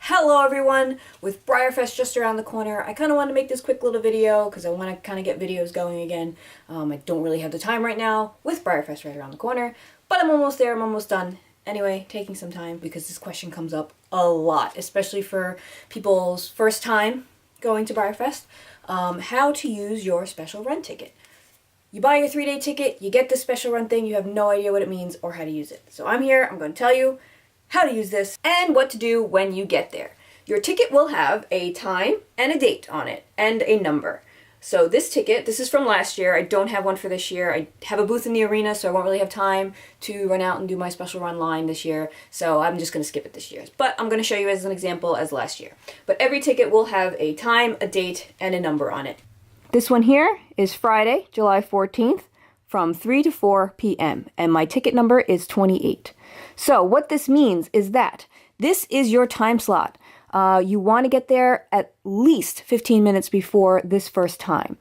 Hello everyone! With Breyerfest just around the corner, I kind of want to make this quick little video because I want to kind of get videos going again. I don't really have the time right now with Breyerfest right around the corner, but I'm almost there, I'm almost done. Anyway, taking some time because this question comes up a lot, especially for people's first time going to Breyerfest. How to use your special run ticket. You buy your 3-day ticket, you get this special run thing, you have no idea what it means or how to use it. So I'm here, I'm going to tell you how to use this, and what to do when you get there. Your ticket will have a time and a date on it, and a number. So this ticket, this is from last year, I don't have one for this year. I have a booth in the arena, so I won't really have time to run out and do my special run line this year, so I'm just going to skip it this year. But I'm going to show you as an example as last year. But every ticket will have a time, a date, and a number on it. This one here is Friday, July 14th, from 3 to 4 p.m., and my ticket number is 28. So what this means is that this is your time slot. You want to get there at least 15 minutes before this first time.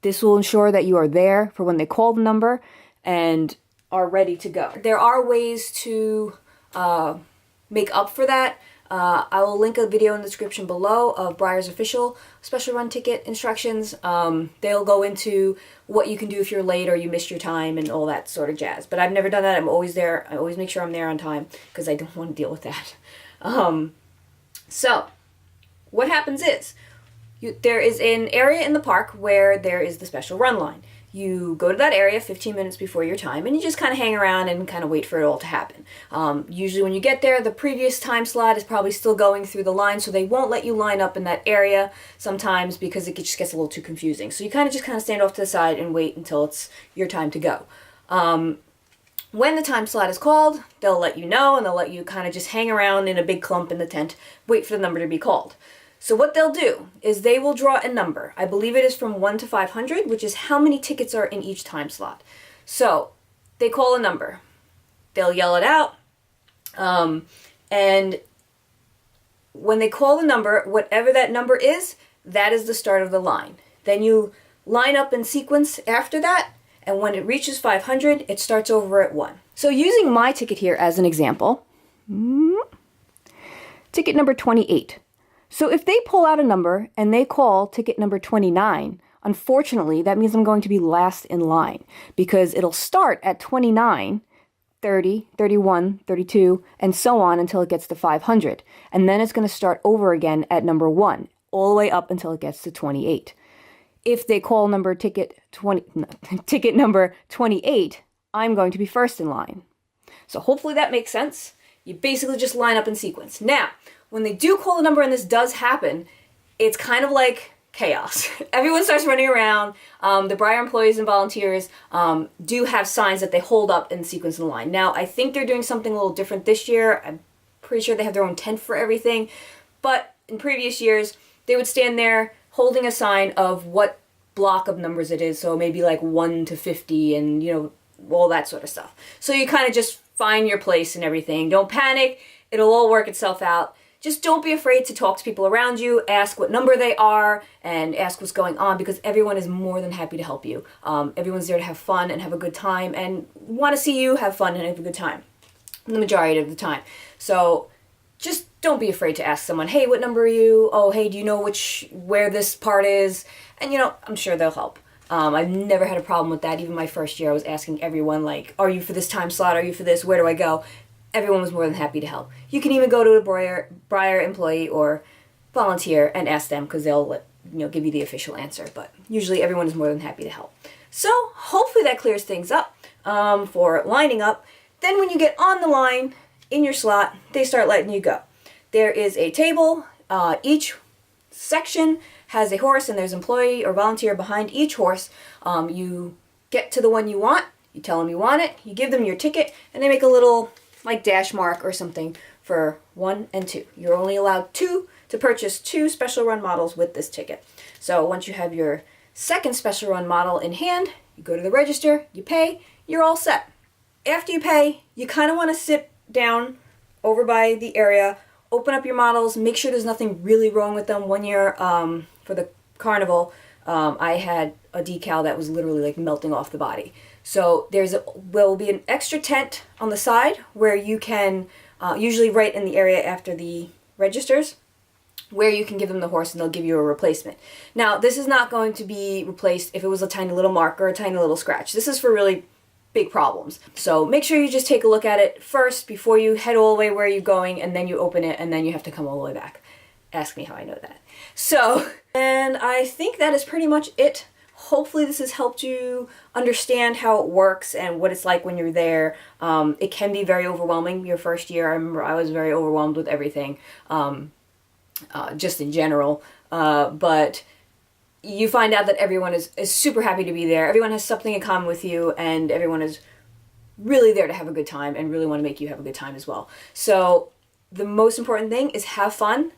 This will ensure that you are there for when they call the number and are ready to go. There are ways to make up for that. I will link a video in the description below of Breyer's official special run ticket instructions. They'll go into what you can do if you're late or you missed your time and all that sort of jazz. But I've never done that. I'm always there. I always make sure I'm there on time because I don't want to deal with that. So what happens is there is an area in the park where there is the special run line. You go to that area 15 minutes before your time, and you just kind of hang around and kind of wait for it all to happen. Usually when you get there, the previous time slot is probably still going through the line, so they won't let you line up in that area sometimes because it just gets a little too confusing. So you kind of stand off to the side and wait until it's your time to go. When the time slot is called, they'll let you know, and they'll let you kind of just hang around in a big clump in the tent, wait for the number to be called. So what they'll do is they will draw a number. I believe it is from 1 to 500, which is how many tickets are in each time slot. So they call a number. They'll yell it out. And when they call the number, whatever that number is, that is the start of the line. Then you line up in sequence after that, and when it reaches 500, it starts over at 1. So using my ticket here as an example, ticket number 28. So if they pull out a number and they call ticket number 29, unfortunately, that means I'm going to be last in line because it'll start at 29, 30, 31, 32, and so on until it gets to 500. And then it's going to start over again at number 1, all the way up until it gets to 28. If they call ticket number 28, I'm going to be first in line. So hopefully that makes sense. You basically just line up in sequence. Now, when they do call the number and this does happen, it's kind of like chaos. Everyone starts running around. The Breyer employees and volunteers do have signs that they hold up in sequence in the line. Now, I think they're doing something a little different this year. I'm pretty sure they have their own tent for everything. But in previous years, they would stand there holding a sign of what block of numbers it is. So maybe like 1 to 50 and, all that sort of stuff. So you kind of just find your place and everything. Don't panic. It'll all work itself out. Just don't be afraid to talk to people around you, ask what number they are, and ask what's going on because everyone is more than happy to help you. Everyone's there to have fun and have a good time and want to see you have fun and have a good time the majority of the time. So just don't be afraid to ask someone, hey, what number are you? Oh, hey, do you know where this part is? And, I'm sure they'll help. I've never had a problem with that. Even my first year, I was asking everyone, like, are you for this time slot? Are you for this? Where do I go? Everyone was more than happy to help. You can even go to a Breyer employee or volunteer and ask them because they'll give you the official answer. But usually everyone is more than happy to help. So hopefully that clears things up for lining up. Then when you get on the line in your slot, they start letting you go. There is a table. Each section has a horse and there's an employee or volunteer behind each horse. You get to the one you want. You tell them you want it. You give them your ticket and they make a little dash mark or something for 1 and 2. You're only allowed to purchase 2 special run models with this ticket. So once you have your second special run model in hand, you go to the register, you pay, you're all set. After you pay, you kind of want to sit down over by the area, open up your models, make sure there's nothing really wrong with them. One year for the carnival, I had a decal that was literally melting off the body. So there will be an extra tent on the side where you can, usually right in the area after the registers where you can give them the horse and they'll give you a replacement. Now, this is not going to be replaced if it was a tiny little mark or a tiny little scratch. This is for really big problems. So make sure you just take a look at it first before you head all the way where you're going, and then you open it and then you have to come all the way back. Ask me how I know that. So, and I think that is pretty much it. Hopefully this has helped you understand how it works and what it's like when you're there. It can be very overwhelming your first year. I remember I was very overwhelmed with everything. Just in general, but you find out that everyone is super happy to be there. Everyone has something in common with you, and everyone is really there to have a good time and really want to make you have a good time as well. So the most important thing is have fun,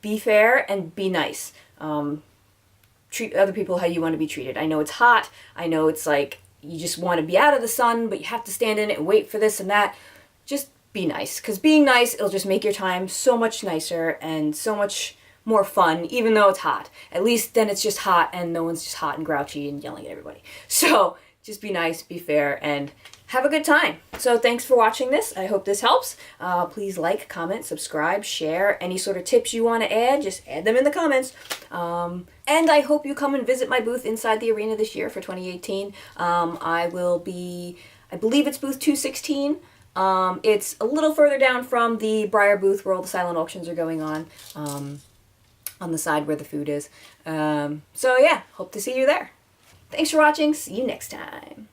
be fair, and be nice. Treat other people how you want to be treated. I know it's hot. I know it's like you just want to be out of the sun, but you have to stand in it and wait for this and that. Just be nice, because being nice, it'll just make your time so much nicer and so much more fun, even though it's hot. At least then it's just hot and no one's just hot and grouchy and yelling at everybody. So just be nice, be fair, and have a good time. So thanks for watching this. I hope this helps. Please like, comment, subscribe, share. Any sort of tips you want to add, just add them in the comments. And I hope you come and visit my booth inside the arena this year for 2018. I believe it's booth 216. It's a little further down from the Breyer booth where all the silent auctions are going on the side where the food is. So yeah, hope to see you there. Thanks for watching. See you next time.